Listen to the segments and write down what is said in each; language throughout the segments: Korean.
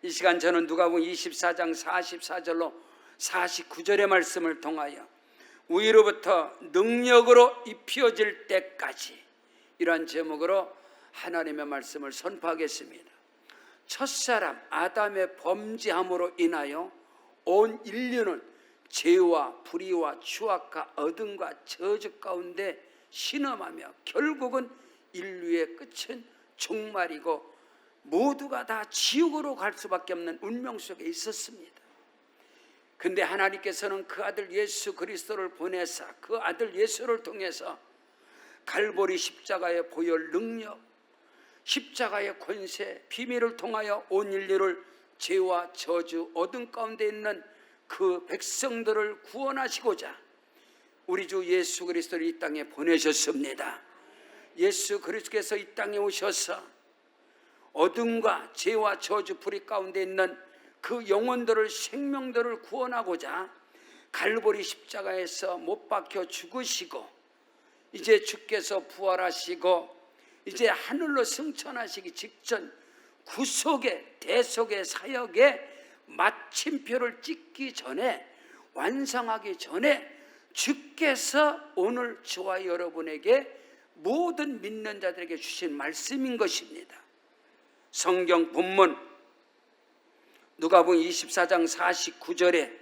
이 시간 저는 누가복음 24장 44절로 49절의 말씀을 통하여 위로부터 능력으로 입혀질 때까지, 이러한 제목으로 하나님의 말씀을 선포하겠습니다. 첫사람 아담의 범죄함으로 인하여 온 인류는 죄와 불의와 추악과 어둠과 저주 가운데 신음하며 결국은 인류의 끝은 종말이고 모두가 다 지옥으로 갈 수밖에 없는 운명 속에 있었습니다. 근데 하나님께서는 그 아들 예수 그리스도를 보내사 그 아들 예수를 통해서 갈보리 십자가의 보혈 능력, 십자가의 권세, 비밀을 통하여 온 인류를 죄와 저주, 어둠 가운데 있는 그 백성들을 구원하시고자 우리 주 예수 그리스도를 이 땅에 보내셨습니다. 예수 그리스도께서 이 땅에 오셔서 어둠과 죄와 저주, 불의 가운데 있는 그 영혼들을, 생명들을 구원하고자 갈보리 십자가에서 못 박혀 죽으시고 이제 주께서 부활하시고 이제 하늘로 승천하시기 직전 구속의 대속의 사역의 마침표를 찍기 전에, 완성하기 전에 주께서 오늘 저와 여러분에게 모든 믿는 자들에게 주신 말씀인 것입니다. 성경 본문 누가복음 24장 49절에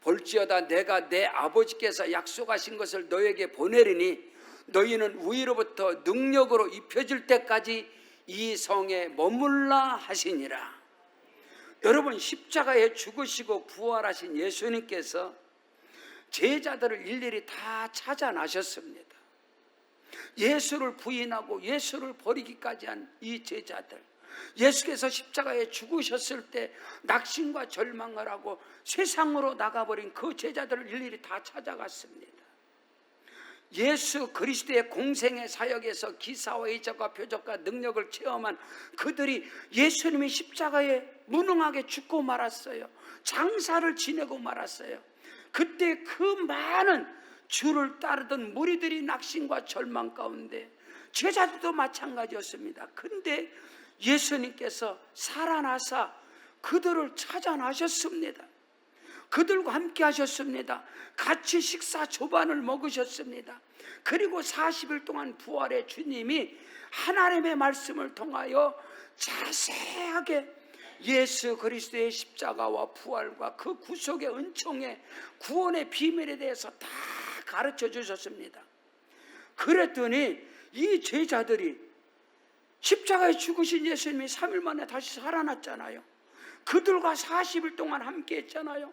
볼지어다 내가 내 아버지께서 약속하신 것을 너에게 보내리니 너희는 위로부터 능력으로 입혀질 때까지 이 성에 머물라 하시니라. 여러분, 십자가에 죽으시고 부활하신 예수님께서 제자들을 일일이 다 찾아나셨습니다. 예수를 부인하고 예수를 버리기까지 한 이 제자들, 예수께서 십자가에 죽으셨을 때 낙심과 절망을 하고 세상으로 나가버린 그 제자들을 일일이 다 찾아갔습니다. 예수 그리스도의 공생의 사역에서 기사와 이적과 표적과 능력을 체험한 그들이 예수님이 십자가에 무능하게 죽고 말았어요. 장사를 지내고 말았어요. 그때 그 많은 주를 따르던 무리들이 낙심과 절망 가운데, 제자들도 마찬가지였습니다. 근데 예수님께서 살아나사 그들을 찾아나셨습니다. 그들과 함께 하셨습니다. 같이 식사 조반을 먹으셨습니다. 그리고 40일 동안 부활의 주님이 하나님의 말씀을 통하여 자세하게 예수 그리스도의 십자가와 부활과 그 구속의 은총의 구원의 비밀에 대해서 다 가르쳐 주셨습니다. 그랬더니 이 제자들이 십자가에 죽으신 예수님이 3일 만에 다시 살아났잖아요. 그들과 40일 동안 함께 했잖아요.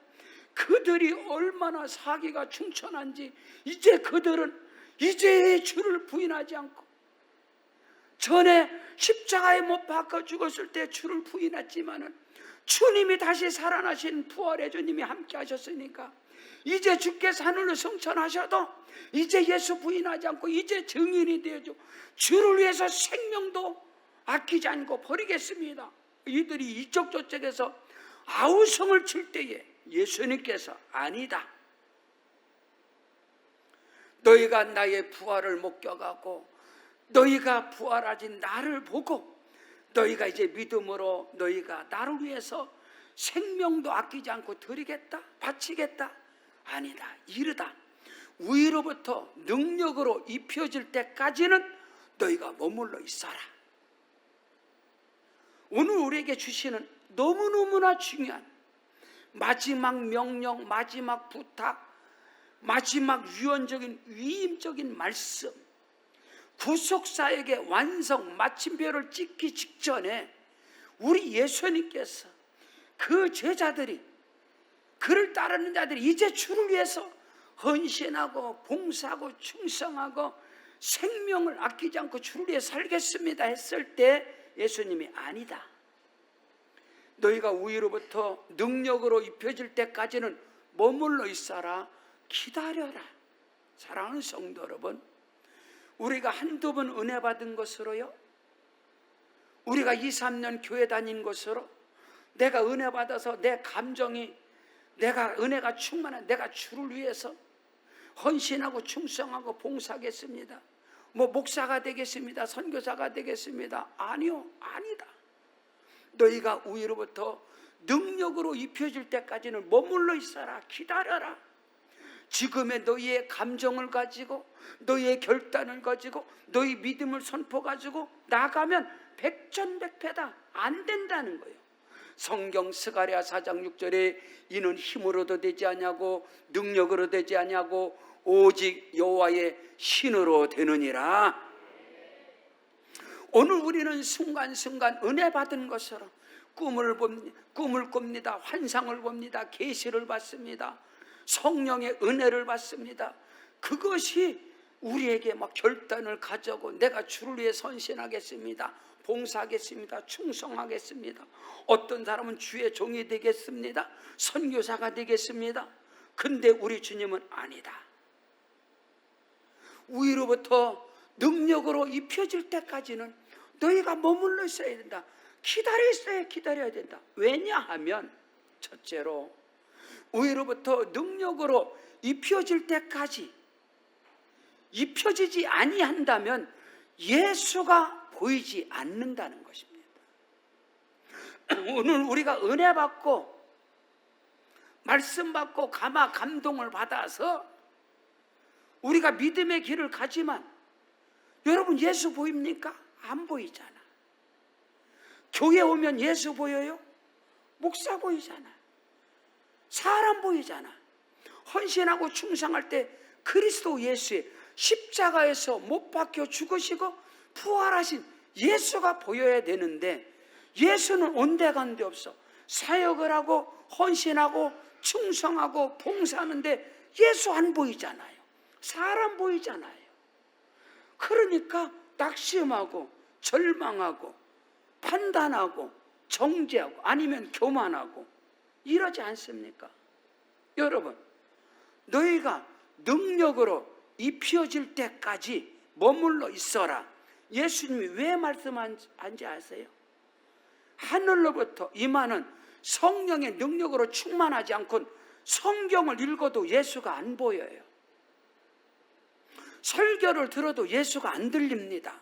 그들이 얼마나 사기가 충천한지 이제 그들은 이제 주를 부인하지 않고, 전에 십자가에 못 박혀 죽었을 때 주를 부인했지만은 주님이 다시 살아나신 부활의 주님이 함께 하셨으니까 이제 주께서 하늘로 승천하셔도 이제 예수 부인하지 않고 이제 증인이 되어줘 주를 위해서 생명도 아끼지 않고 버리겠습니다. 이들이 이쪽 저쪽에서 아우성을 칠 때에 예수님께서 아니다, 너희가 나의 부활을 목격하고 너희가 부활하신 나를 보고 너희가 이제 믿음으로 너희가 나를 위해서 생명도 아끼지 않고 드리겠다, 바치겠다, 아니다, 이르다, 위로부터 능력으로 입혀질 때까지는 너희가 머물러 있어라. 오늘 우리에게 주시는 너무너무나 중요한 마지막 명령, 마지막 부탁, 마지막 유언적인 위임적인 말씀, 구속사역의 완성 마침표를 찍기 직전에 우리 예수님께서 그 제자들이, 그를 따르는 자들이 이제 주를 위해서 헌신하고 봉사하고 충성하고 생명을 아끼지 않고 주를 위해 살겠습니다 했을 때 예수님이 아니다, 너희가 위로부터 능력으로 입혀질 때까지는 머물러 있어라, 기다려라. 사랑하는 성도 여러분, 우리가 한두 번 은혜 받은 것으로요, 우리가 2, 3년 교회 다닌 것으로 내가 은혜 받아서 내 감정이, 내가 은혜가 충만한 내가 주를 위해서 헌신하고 충성하고 봉사하겠습니다, 목사가 되겠습니다, 선교사가 되겠습니다, 아니요, 아니다. 너희가 위로부터 능력으로 입혀질 때까지는 머물러 있어라. 기다려라. 지금의 너희의 감정을 가지고, 너희의 결단을 가지고, 너희 믿음을 선포 가지고 나가면 백전백패다. 안 된다는 거예요. 성경 스가랴 4장 6절에 이는 힘으로도 되지 아니하고 능력으로 되지 아니하고 오직 여호와의 신으로 되느니라. 오늘 우리는 순간순간 은혜 받은 것으로 꿈을 꿉니다. 환상을 봅니다. 계시를 받습니다. 성령의 은혜를 받습니다. 그것이 우리에게 막 결단을 가져고 내가 주를 위해 헌신하겠습니다. 봉사하겠습니다. 충성하겠습니다. 어떤 사람은 주의 종이 되겠습니다. 선교사가 되겠습니다. 근데 우리 주님은 아니다. 위로부터 능력으로 입혀질 때까지는 너희가 머물러 있어야 된다. 기다려야 된다. 왜냐하면 첫째로 위로부터 능력으로 입혀질 때까지 입혀지지 아니한다면 예수가 보이지 않는다는 것입니다. 오늘 우리가 은혜 받고 말씀 받고 감동을 받아서 우리가 믿음의 길을 가지만 여러분 예수 보입니까? 안 보이잖아. 교회 오면 예수 보여요? 목사 보이잖아. 사람 보이잖아. 헌신하고 충성할 때 그리스도 예수의 십자가에서 못 박혀 죽으시고 부활하신 예수가 보여야 되는데 예수는 온데간데 없어. 사역을 하고 헌신하고 충성하고 봉사하는데 예수 안 보이잖아요. 사람 보이잖아요. 그러니까 낙심하고 절망하고 판단하고 정죄하고 아니면 교만하고 이러지 않습니까? 여러분, 너희가 능력으로 입혀질 때까지 머물러 있어라. 예수님이 왜 말씀한지 아세요? 하늘로부터 임하는 성령의 능력으로 충만하지 않고는 성경을 읽어도 예수가 안 보여요. 설교를 들어도 예수가 안 들립니다.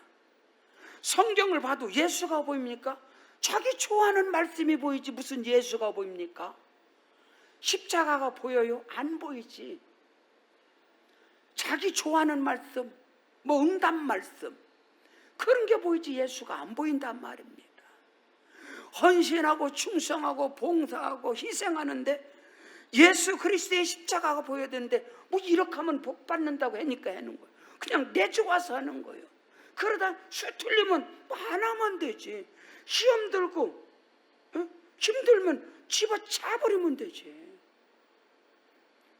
성경을 봐도 예수가 보입니까? 자기 좋아하는 말씀이 보이지 무슨 예수가 보입니까? 십자가가 보여요? 안 보이지. 자기 좋아하는 말씀, 뭐 응답 말씀 그런 게 보이지 예수가 안 보인단 말입니다. 헌신하고 충성하고 봉사하고 희생하는데 예수 그리스도의 십자가가 보여야 되는데 뭐 이렇게 하면 복 받는다고 하니까 하는 거예요. 그냥 내주와서 하는 거예요. 그러다 수 틀리면 뭐 안 하면 되지. 시험 들고 힘들면 집어차버리면 되지.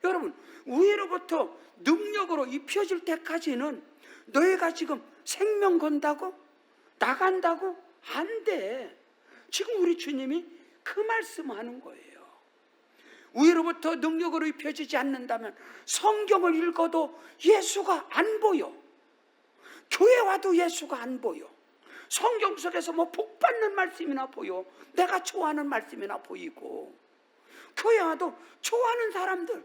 여러분, 위로부터 능력으로 입혀질 때까지는 너희가 지금 생명 건다고 나간다고 안 돼. 지금 우리 주님이 그 말씀하는 거예요. 위로부터 능력으로 입혀지지 않는다면 성경을 읽어도 예수가 안 보여. 교회 와도 예수가 안 보여. 성경 속에서 뭐 복받는 말씀이나 보여. 내가 좋아하는 말씀이나 보이고. 교회 와도 좋아하는 사람들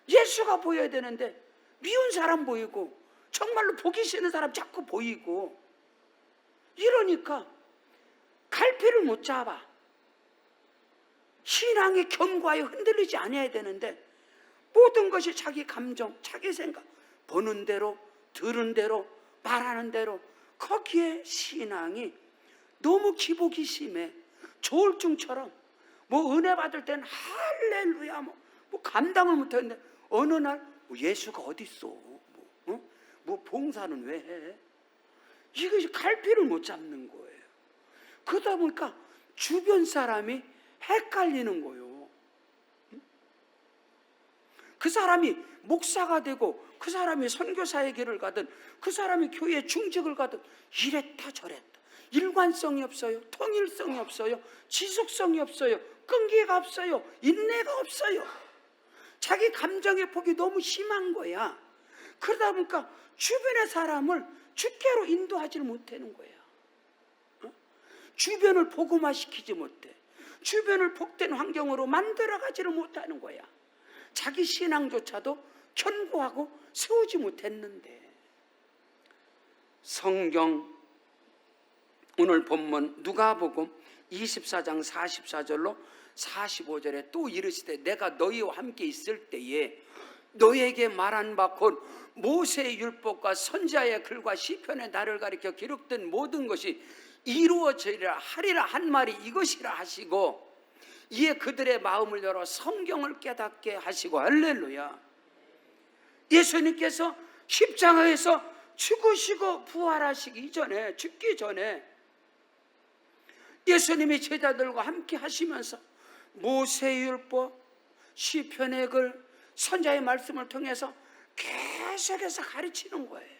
예수가 보여야 되는데 미운 사람 보이고 정말로 보기 싫은 사람 자꾸 보이고 이러니까 갈피를 못 잡아. 신앙의 견고하여 흔들리지 않아야 되는데 모든 것이 자기 감정, 자기 생각, 보는 대로, 들은 대로, 말하는 대로 거기에 신앙이 너무 기복이 심해. 조울증처럼 뭐 은혜 받을 때는 할렐루야 뭐 감당을 못하는데 어느 날 예수가 어디 있어? 뭐 봉사는 왜 해? 이것이 갈피를 못 잡는 거예요. 그러다 보니까 주변 사람이 헷갈리는 거예요. 그 사람이 목사가 되고 그 사람이 선교사의 길을 가든 그 사람이 교회에 중직을 가든 이랬다 저랬다. 일관성이 없어요. 통일성이 없어요. 지속성이 없어요. 끈기가 없어요. 인내가 없어요. 자기 감정의 폭이 너무 심한 거야. 그러다 보니까 주변의 사람을 주께로 인도하지를 못하는 거야. 주변을 복음화시키지 못해. 주변을 복된 환경으로 만들어가지를 못하는 거야. 자기 신앙조차도 견고하고 세우지 못했는데. 성경 오늘 본문 누가복음 24장 44절로 45절에 또 이르시되 내가 너희와 함께 있을 때에 너희에게 말한 바 곧 모세의 율법과 선지자의 글과 시편의 나를 가리켜 기록된 모든 것이 이루어지리라 하리라 한 말이 이것이라 하시고 이에 그들의 마음을 열어 성경을 깨닫게 하시고 할렐루야. 예수님께서 십자가에서 죽으시고 부활하시기 이전에, 죽기 전에 예수님이 제자들과 함께 하시면서 모세의 율법, 시편의 글, 선지자의 말씀을 통해서 계속해서 가르치는 거예요.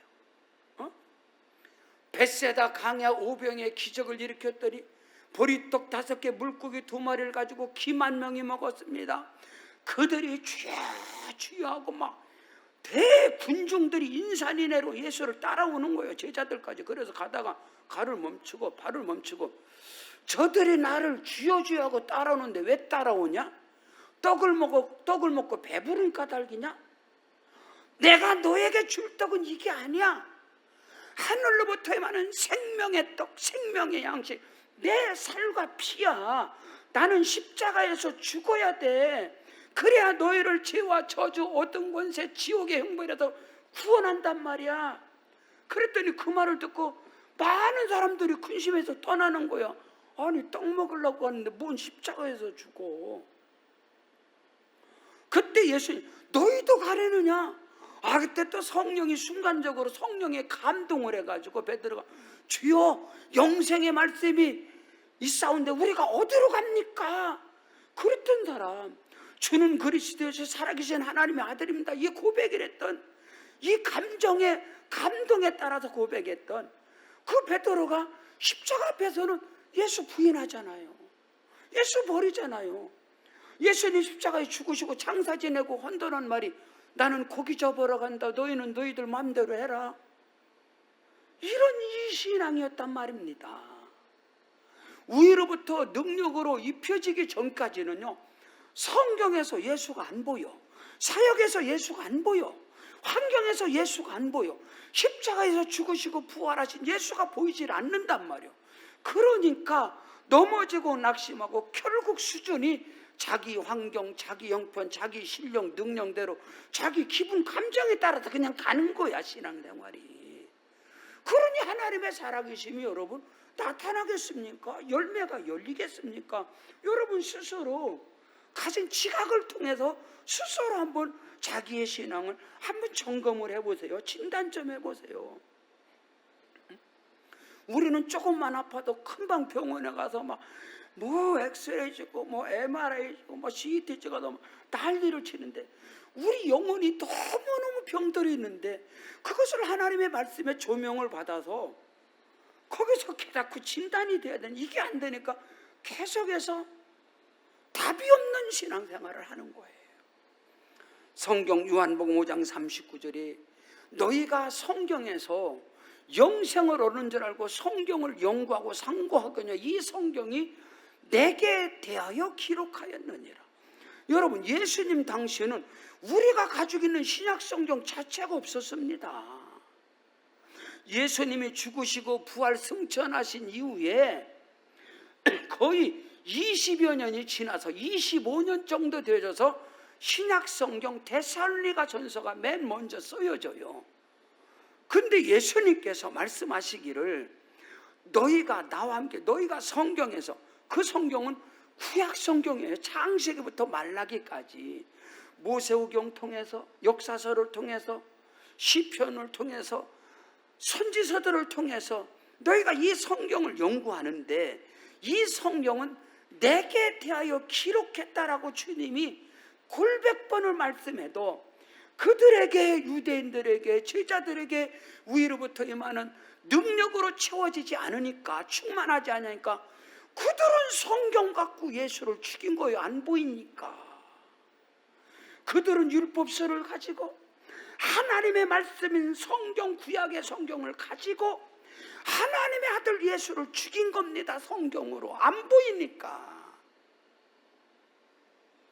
벳세다 강야 오병의 기적을 일으켰더니 보리떡 5개 물고기 2마리를 가지고 기만 명이 먹었습니다. 그들이 주여 주여 하고 막 대군중들이 인산인해로 예수를 따라오는 거예요. 제자들까지. 그래서 가다가 발을 멈추고 저들이 나를 주여 주여 하고 따라오는데 왜 따라오냐? 떡을 먹고 배부른 까닭이냐? 내가 너에게 줄 떡은 이게 아니야. 하늘로부터 임하는 생명의 떡, 생명의 양식, 내 살과 피야. 나는 십자가에서 죽어야 돼. 그래야 너희를 죄와 저주, 어떤 권세, 지옥의 형벌에서 구원한단 말이야. 그랬더니 그 말을 듣고 많은 사람들이 근심해서 떠나는 거야. 아니 떡 먹으려고 하는데 뭔 십자가에서 죽어. 그때 예수님 너희도 가려느냐? 그때 또 성령이 순간적으로 성령의 감동을 해가지고 베드로가 주여 영생의 말씀이 있사온데 우리가 어디로 갑니까? 그랬던 사람, 주는 그리스도시 살아계신 하나님의 아들입니다. 이 고백을 했던, 이 감동에 따라서 고백했던 그 베드로가 십자가 앞에서는 예수 부인하잖아요. 예수 버리잖아요. 예수님 십자가에 죽으시고 장사 지내고 헌돈한 말이 나는 고기 접으러 간다. 너희는 너희들 마음대로 해라. 이런 이 신앙이었단 말입니다. 위로부터 능력으로 입혀지기 전까지는요, 성경에서 예수가 안 보여. 사역에서 예수가 안 보여. 환경에서 예수가 안 보여. 십자가에서 죽으시고 부활하신 예수가 보이질 않는단 말이에요. 그러니까 넘어지고 낙심하고 결국 수준이 자기 환경, 자기 형편, 자기 실력, 능력대로 자기 기분, 감정에 따라서 그냥 가는 거야, 신앙생활이. 그러니 하나님의 살아계심이 여러분 나타나겠습니까? 열매가 열리겠습니까? 여러분 스스로 가진 지각을 통해서 스스로 한번 자기의 신앙을 한번 점검을 해보세요. 진단 좀 해보세요. 우리는 조금만 아파도 금방 병원에 가서 뭐 엑스레이 찍고 뭐 MRI 찍고 뭐 CT 찍어도 난리를 치는데 우리 영혼이 너무너무 병들어 있는데 그것을 하나님의 말씀에 조명을 받아서 거기서 깨닫고 진단이 돼야 되는, 이게 안 되니까 계속해서 답이 없는 신앙생활을 하는 거예요. 성경 요한복음 5장 39절에 너희가 성경에서 영생을 얻는 줄 알고 성경을 연구하고 상고하거냐 이 성경이 내게 대하여 기록하였느니라. 여러분 예수님 당시에는 우리가 가지고 있는 신약 성경 자체가 없었습니다. 예수님이 죽으시고 부활 승천하신 이후에 거의 20여 년이 지나서 25년 정도 되어져서 신약 성경 데살로니가 전서가 맨 먼저 쓰여져요. 근데 예수님께서 말씀하시기를 너희가 나와 함께, 너희가 성경에서, 그 성경은 구약 성경이에요. 창세기부터 말라기까지 모세오경 통해서, 역사서를 통해서, 시편을 통해서, 선지서들을 통해서 너희가 이 성경을 연구하는데 이 성경은 내게 대하여 기록했다라고 주님이 골백 번을 말씀해도 그들에게, 유대인들에게, 제자들에게 위로부터 임하는 능력으로 채워지지 않으니까, 충만하지 않으니까 그들은 성경 갖고 예수를 죽인 거예요. 안 보이니까. 그들은 율법서를 가지고 하나님의 말씀인 성경, 구약의 성경을 가지고 하나님의 아들 예수를 죽인 겁니다. 성경으로. 안 보이니까.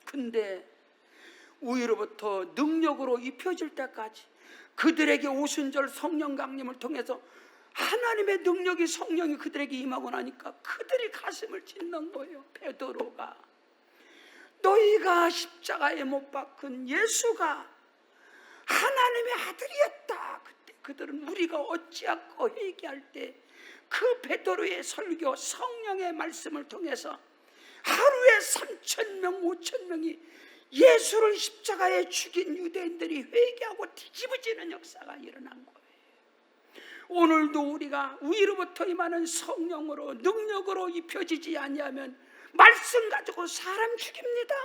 근데 위로부터 능력으로 입혀질 때까지 그들에게 오순절 성령 강림을 통해서 하나님의 능력이, 성령이 그들에게 임하고 나니까 그들이 가슴을 찢는 거예요. 베드로가, 너희가 십자가에 못 박힌 예수가 하나님의 아들이었다. 그때 그들은 우리가 어찌하고 회개할 때 그 베드로의 설교, 성령의 말씀을 통해서 하루에 3,000명 5,000명이 예수를 십자가에 죽인 유대인들이 회개하고 뒤집어지는 역사가 일어난 거예요. 오늘도 우리가 위로부터 임하는 성령으로, 능력으로 입혀지지 아니하면 말씀 가지고 사람 죽입니다.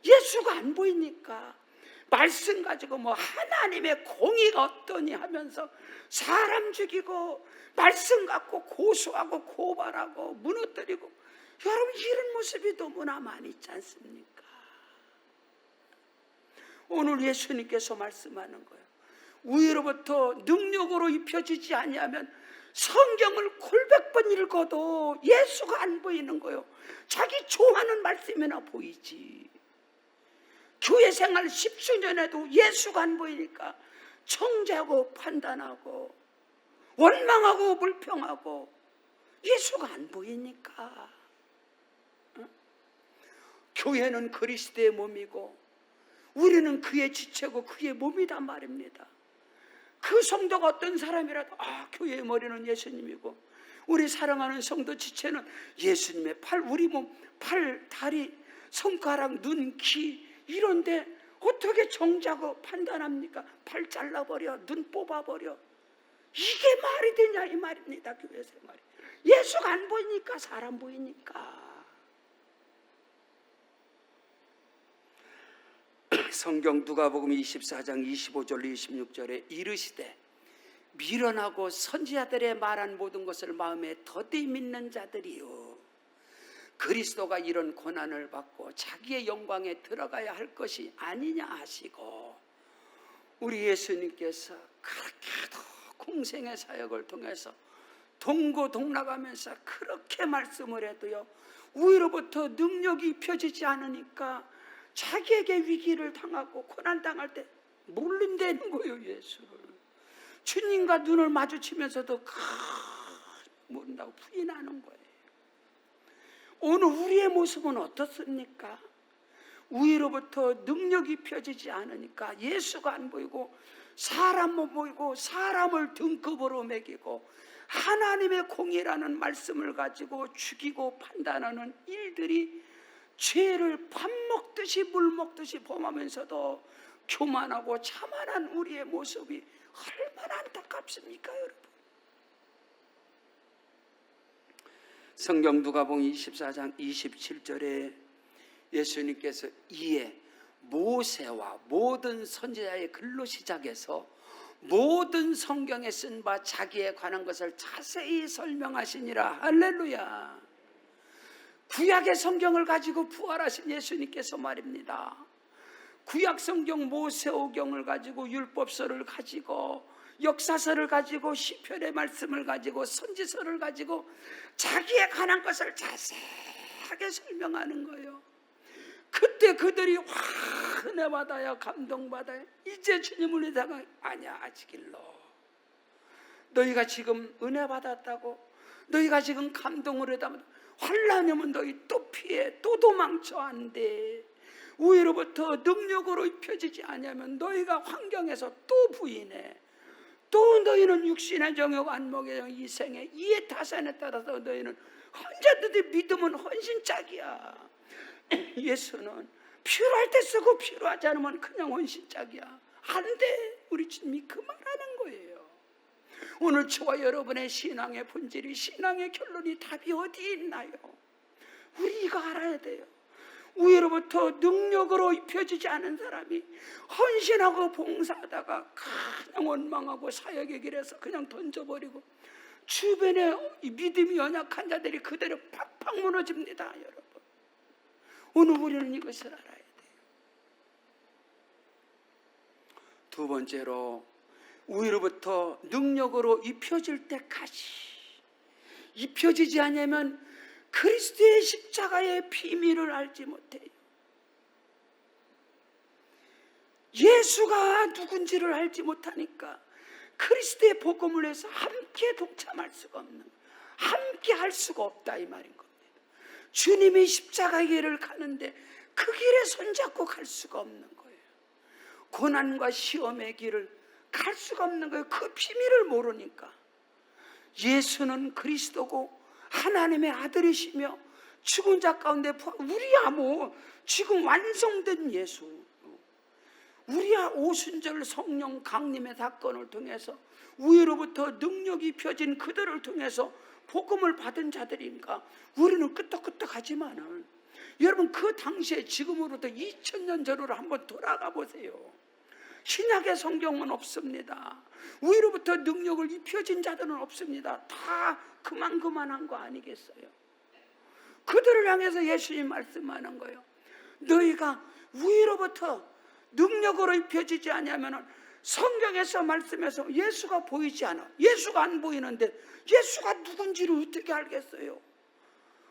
예수가 안 보이니까 말씀 가지고 뭐 하나님의 공의가 어떠니 하면서 사람 죽이고, 말씀 갖고 고소하고 고발하고 무너뜨리고, 여러분 이런 모습이 너무나 많이 있지 않습니까? 오늘 예수님께서 말씀하는 거예요. 위로부터 능력으로 입혀지지 아니하면 성경을 골백 번 읽어도 예수가 안 보이는 거예요. 자기 좋아하는 말씀이나 보이지. 교회 생활 10수년에도 예수가 안 보이니까 정죄하고 판단하고 원망하고 불평하고, 예수가 안 보이니까. 교회는 그리스도의 몸이고 우리는 그의 지체고 그의 몸이단 말입니다. 그 성도가 어떤 사람이라도 교회의 머리는 예수님이고 우리 사랑하는 성도 지체는 예수님의 팔, 우리 몸, 팔, 다리, 손가락, 눈, 귀 이런데 어떻게 정죄하고 판단합니까? 팔 잘라버려, 눈 뽑아버려. 이게 말이 되냐 이 말입니다. 교회 생활이. 예수가 안 보이니까, 사람 보이니까. 성경 누가복음 24장 25절 26절에 이르시되 미련하고 선지자들의 말한 모든 것을 마음에 더디 믿는 자들이요, 그리스도가 이런 고난을 받고 자기의 영광에 들어가야 할 것이 아니냐 하시고, 우리 예수님께서 그렇게도 공생의 사역을 통해서 동고동락하면서 그렇게 말씀을 해도요, 위로부터 능력이 입혀지지 않으니까 자기에게 위기를 당하고 고난당할 때 몰린다는 거예요. 예수를 주님과 눈을 마주치면서도 모른다고 부인하는 거예요. 오늘 우리의 모습은 어떻습니까? 위로부터 능력이 입혀지지 않으니까 예수가 안 보이고 사람만 보이고 사람을 등급으로 매기고 하나님의 공의라는 말씀을 가지고 죽이고 판단하는 일들이 죄를 밥 먹듯이 물 먹듯이 범하면서도 교만하고 자만한 우리의 모습이 얼마나 안타깝습니까, 여러분? 성경 누가복음 24장 27절에 예수님께서 이에 모세와 모든 선지자의 글로 시작해서 모든 성경에 쓴 바 자기에 관한 것을 자세히 설명하시니라. 할렐루야. 구약의 성경을 가지고 부활하신 예수님께서 말입니다. 구약 성경 모세오경을 가지고, 율법서를 가지고, 역사서를 가지고, 시편의 말씀을 가지고, 선지서를 가지고 자기에 관한 것을 자세하게 설명하는 거예요. 그때 그들이 은혜 받아야, 감동 받아야, 이제 주님을 믿다가 아니야, 아직 일러. 너희가 지금 은혜 받았다고, 너희가 지금 감동을 했다면 환난이면 너희 또 피해, 또 도망쳐. 안 돼. 위로부터 능력으로 입혀지지 않으면 너희가 환경에서 또 부인해. 또 너희는 육신의 정욕, 안목의 정욕, 이 생의 이해 타산에 따라서 너희는 언제든지 믿으면 헌신짝이야. 예수는 필요할 때 쓰고 필요하지 않으면 그냥 헌신짝이야. 안 돼. 우리 주님이 그 말하는 거예요. 오늘 저와 여러분의 신앙의 본질이, 신앙의 결론이, 답이 어디에 있나요? 우리 이거 알아야 돼요. 위로부터 능력으로 입혀지지 않은 사람이 헌신하고 봉사하다가 그냥 원망하고 사역의 길에서 그냥 던져버리고 주변에 믿음이 연약한 자들이 그대로 팍팍 무너집니다. 여러분, 오늘 우리는 이것을 알아야 돼요. 두 번째로, 위로부터 능력으로 입혀질 때까지, 입혀지지 않으면 그리스도의 십자가의 비밀을 알지 못해요. 예수가 누군지를 알지 못하니까 그리스도의 복음을 위해서 함께 동참할 수가 없는 거예요. 함께 할 수가 없다 이 말인 겁니다. 주님이 십자가의 길을 가는데 그 길에 손잡고 갈 수가 없는 거예요. 고난과 시험의 길을 갈 수가 없는 거예요. 그 비밀을 모르니까. 예수는 그리스도고 하나님의 아들이시며 죽은 자 가운데 우리야 뭐 지금 완성된 예수, 우리야 오순절 성령 강림의 사건을 통해서 위로부터 능력이 펴진 그들을 통해서 복음을 받은 자들인가. 우리는 끄떡끄떡하지만은 여러분 그 당시에 지금으로부터 2000년 전으로 한번 돌아가 보세요. 신약의 성경은 없습니다. 위로부터 능력을 입혀진 자들은 없습니다. 다 그만한 거 아니겠어요? 그들을 향해서 예수님 말씀하는 거예요. 너희가 위로부터 능력으로 입혀지지 않으면 성경에서 말씀해서 예수가 보이지 않아. 예수가 안 보이는데 예수가 누군지를 어떻게 알겠어요?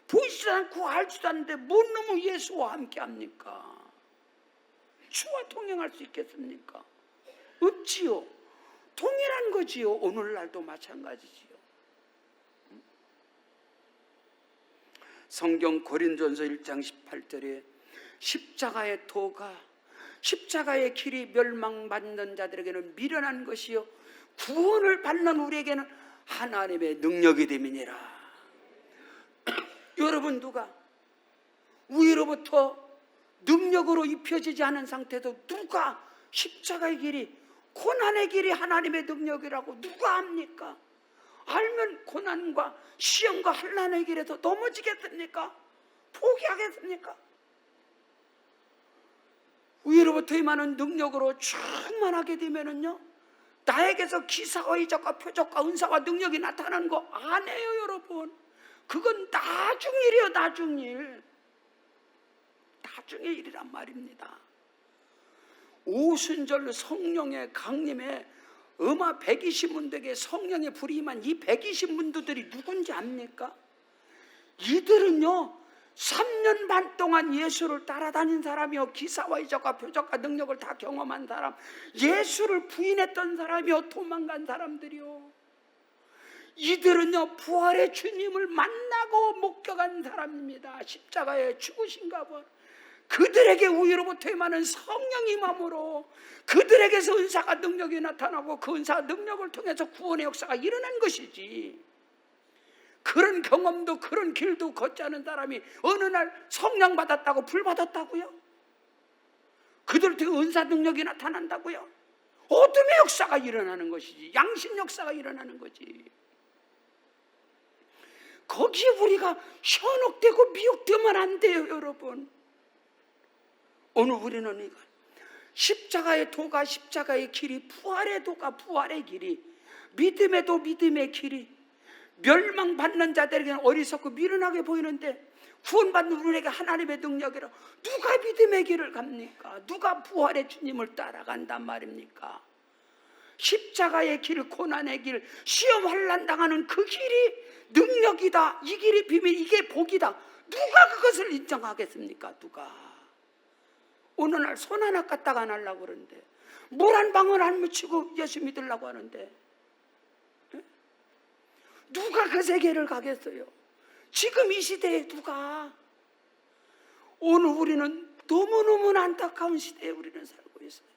보이지도 않고 알지도 않는데 뭔 놈의 예수와 함께 합니까? 주와 동행할 수 있겠습니까? 없지요. 동일한 거지요. 오늘날도 마찬가지지요. 성경 고린도전서 1장 18절에 십자가의 도가, 십자가의 길이 멸망받는 자들에게는 미련한 것이요 구원을 받는 우리에게는 하나님의 능력이 됨이니라. 여러분 누가 위로부터 능력으로 입혀지지 않은 상태도 누가 십자가의 길이, 고난의 길이 하나님의 능력이라고 누가 압니까? 알면 고난과 시험과 환난의 길에서 넘어지겠습니까? 포기하겠습니까? 위로부터 임하는 능력으로 충만하게 되면은요, 나에게서 기사와 이적과 표적과 은사와 능력이 나타나는 거 안 해요, 여러분. 그건 나중 일이에요, 나중 일. 나중의 일이란 말입니다. 오순절 성령의 강림에 음하 120문도에게 성령의 불이 임한 이 120문도들이 누군지 압니까? 이들은요 3년 반 동안 예수를 따라다닌 사람이요, 기사와 이적과 표적과 능력을 다 경험한 사람, 예수를 부인했던 사람이요, 도망간 사람들이요. 이들은요 부활의 주님을 만나고 목격한 사람입니다. 십자가에 죽으신가 봐. 그들에게 위로부터 임하는 성령이 임함으로 그들에게서 은사가 능력이 나타나고 그 은사 능력을 통해서 구원의 역사가 일어난 것이지, 그런 경험도 그런 길도 걷지 않은 사람이 어느 날 성령 받았다고 불 받았다고요? 그들 통해 은사 능력이 나타난다고요? 어둠의 역사가 일어나는 것이지, 양심 역사가 일어나는 거지. 거기에 우리가 현혹되고 미혹되면 안 돼요, 여러분. 오늘 우리는 이거 십자가의 도가 십자가의 길이, 부활의 도가 부활의 길이, 믿음의 도 믿음의 길이, 멸망받는 자들에게는 어리석고 미련하게 보이는데 구원받는 우리에게 하나님의 능력이라. 누가 믿음의 길을 갑니까? 누가 부활의 주님을 따라간단 말입니까? 십자가의 길, 고난의 길, 시험 환난 당하는 그 길이 능력이다, 이 길이 비밀, 이게 복이다. 누가 그것을 인정하겠습니까? 누가? 어느 날 손 하나 까딱 안 하려고 그러는데, 물 한 방울 안 묻히고 예수 믿으려고 하는데, 누가 그 세계를 가겠어요? 지금 이 시대에 누가? 오늘 우리는 너무너무 안타까운 시대에 우리는 살고 있어요.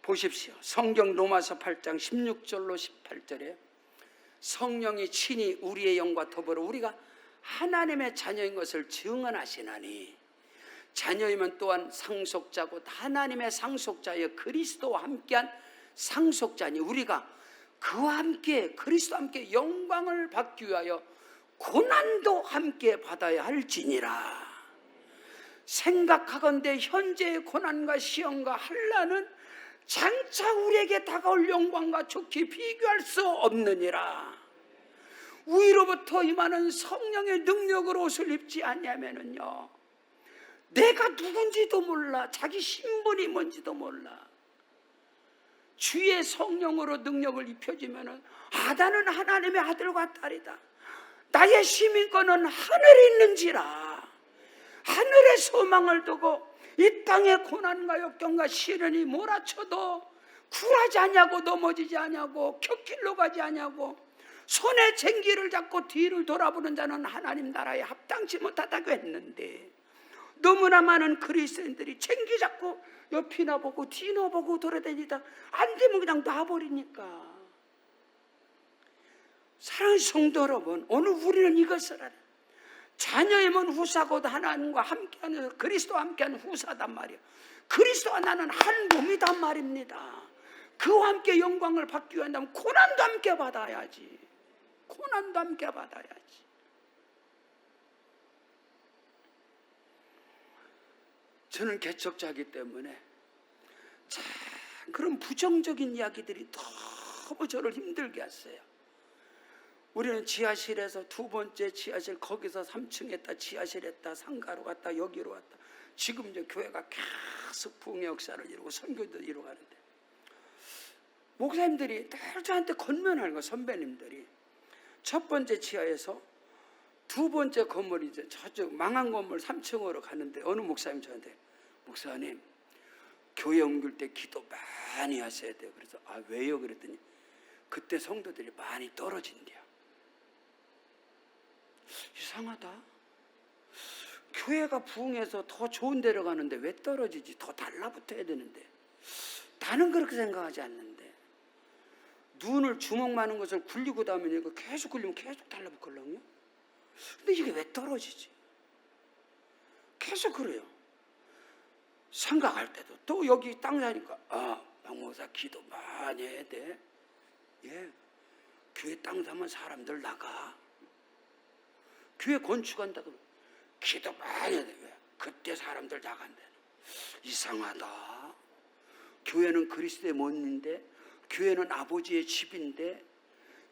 보십시오. 성경 로마서 8장 16절로 18절에 성령이 친히 우리의 영과 더불어 우리가 하나님의 자녀인 것을 증언하시나니, 자녀이면 또한 상속자고 하나님의 상속자여 그리스도와 함께한 상속자니 우리가 그와 함께, 그리스도와 함께 영광을 받기 위하여 고난도 함께 받아야 할지니라. 생각하건대 현재의 고난과 시험과 환난은 장차 우리에게 다가올 영광과 좋게 비교할 수 없느니라. 위로부터 임하는 성령의 능력으로 옷을 입지 않냐면은요, 내가 누군지도 몰라, 자기 신분이 뭔지도 몰라. 주의 성령으로 능력을 입혀지면은 나는 하나님의 아들과 딸이다, 나의 시민권은 하늘에 있는지라. 하늘의 소망을 두고 이 땅의 고난과 역경과 시련이 몰아쳐도 굴하지 않냐고, 넘어지지 않냐고, 곁길로 가지 않냐고, 손에 쟁기를 잡고 뒤를 돌아보는 자는 하나님 나라에 합당치 못하다고 했는데, 너무나 많은 그리스도인들이 쟁기 잡고 옆이나 보고 뒤나 보고 돌아다니다 안 되면 그냥 놔버리니까. 사랑하는 성도 여러분, 오늘 우리는 이것을 알아요. 자녀의 몸 후사곧 하나님과 함께하는, 그리스도와 함께하는 후사단 말이에요. 그리스도와 나는 한 몸이단 말입니다. 그와 함께 영광을 받기 위한다면 고난도 함께 받아야지. 고난도 함께 받아야지. 저는 개척자이기 때문에 참 그런 부정적인 이야기들이 너무 저를 힘들게 했어요. 우리는 지하실에서 두 번째 지하실, 거기서 3층 했다, 지하실 했다, 상가로 갔다, 여기로 갔다. 지금 이제 교회가 계속 부흥의 역사를 이루고 선교도 이루가는데, 목사님들이 늘 저한테 권면하는 거, 선배님들이. 첫 번째 지하에서 두 번째 건물, 이제 저쪽 망한 건물 3층으로 가는데, 어느 목사님 저한테, 목사님 교회 옮길 때 기도 많이 하셔야 돼요. 그래서 아 왜요? 그랬더니 그때 성도들이 많이 떨어진대요. 이상하다. 교회가 부흥해서 더 좋은 데로 가는데 왜 떨어지지? 더 달라붙어야 되는데. 나는 그렇게 생각하지 않는데, 눈을 주먹 많은 것을 굴리고 다면 이거 계속 굴리면 계속 달라붙거든요. 근데 이게 왜 떨어지지? 계속 그래요. 생각할 때도 또 여기 땅 사니까 박목사 기도 많이 해야 돼. 예, 교회 땅 사면 사람들 나가. 교회 건축한다 그러면 기도 많이 해야 돼. 왜? 그때 사람들 나간대. 이상하다. 교회는 그리스도의 몸인데, 교회는 아버지의 집인데,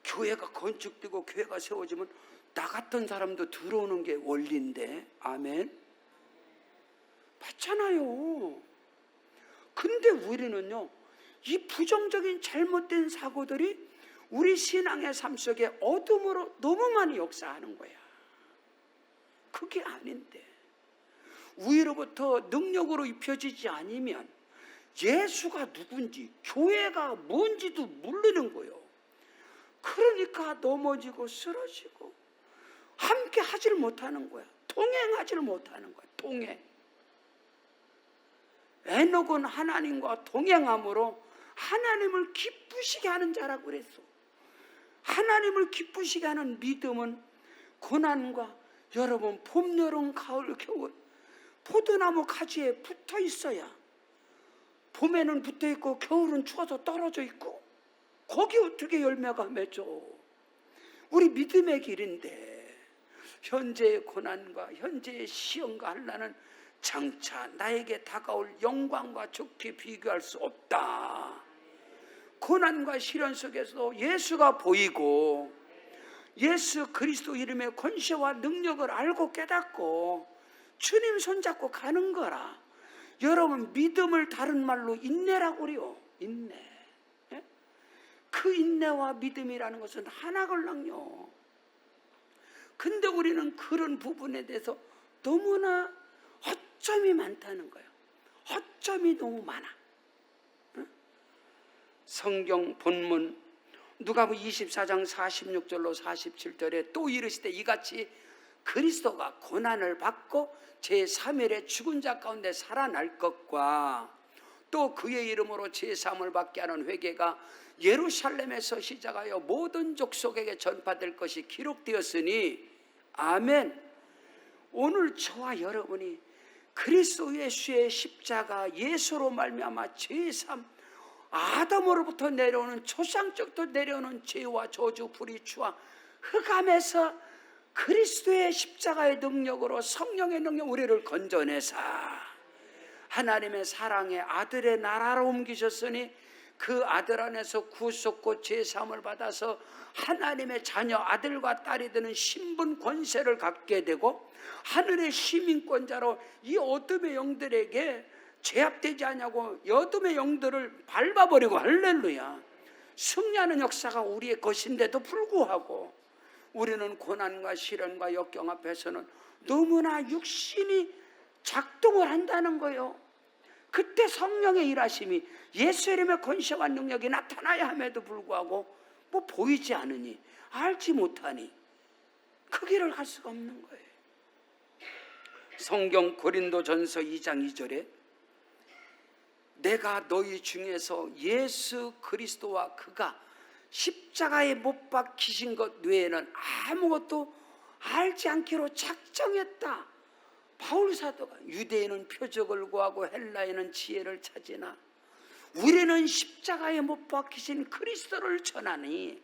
교회가 건축되고 교회가 세워지면 나 같은 사람도 들어오는 게 원리인데. 아멘. 맞잖아요. 근데 우리는요, 이 부정적인 잘못된 사고들이 우리 신앙의 삶 속에 어둠으로 너무 많이 역사하는 거야. 그게 아닌데, 위로부터 능력으로 입혀지지 않으면 예수가 누군지, 교회가 뭔지도 모르는 거예요. 그러니까 넘어지고 쓰러지고 함께 하지를 못하는 거야. 동행하지를 못하는 거야. 동행. 에녹은 하나님과 동행함으로 하나님을 기쁘시게 하는 자라고 그랬어. 하나님을 기쁘시게 하는 믿음은 고난과, 여러분 봄, 여름, 가을, 겨울 포도나무 가지에 붙어 있어야, 봄에는 붙어 있고 겨울은 추워서 떨어져 있고, 거기 어떻게 열매가 맺어? 우리 믿음의 길인데 현재의 고난과 현재의 시험과 한란은 장차 나에게 다가올 영광과 좋게 비교할 수 없다. 고난과 시련 속에서도 예수가 보이고 예수 그리스도 이름의 권세와 능력을 알고 깨닫고 주님 손잡고 가는 거라. 여러분 믿음을 다른 말로 인내라고 그래요. 인내. 예? 그 인내와 믿음이라는 것은 하나걸랑요. 근데 우리는 그런 부분에 대해서 너무나 허점이 많다는 거예요. 허점이 너무 많아. 성경 본문 누가복음 24장 46절로 47절에 또 이르시되 이같이 그리스도가 고난을 받고 제3일에 죽은 자 가운데 살아날 것과 또 그의 이름으로 제3을 받게 하는 회개가 예루살렘에서 시작하여 모든 족속에게 전파될 것이 기록되었으니 아멘. 오늘 저와 여러분이 그리스도 예수의 십자가 예수로 말미암아 제3 아담으로부터 내려오는 초상적도 내려오는 죄와 저주 불의추와 흑암에서 그리스도의 십자가의 능력으로 성령의 능력 우리를 건져내사 하나님의 사랑의 아들의 나라로 옮기셨으니 그 아들 안에서 구속고 제3을 받아서 하나님의 자녀 아들과 딸이 되는 신분 권세를 갖게 되고 하늘의 시민권자로 이 어둠의 영들에게 제압되지 않냐고 어둠의 영들을 밟아버리고 할렐루야 승리하는 역사가 우리의 것인데도 불구하고 우리는 고난과 시련과 역경 앞에서는 너무나 육신이 작동을 한다는 거예요. 그때 성령의 일하심이 예수 이름의 권세와 능력이 나타나야 함에도 불구하고 뭐 보이지 않으니 알지 못하니 그 길을 갈 수가 없는 거예요. 성경 고린도전서 2장 2절에 내가 너희 중에서 예수 그리스도와 그가 십자가에 못 박히신 것 외에는 아무것도 알지 않기로 작정했다. 바울 사도가 유대인은 표적을 구하고 헬라인은 지혜를 찾으나 우리는 십자가에 못 박히신 그리스도를 전하니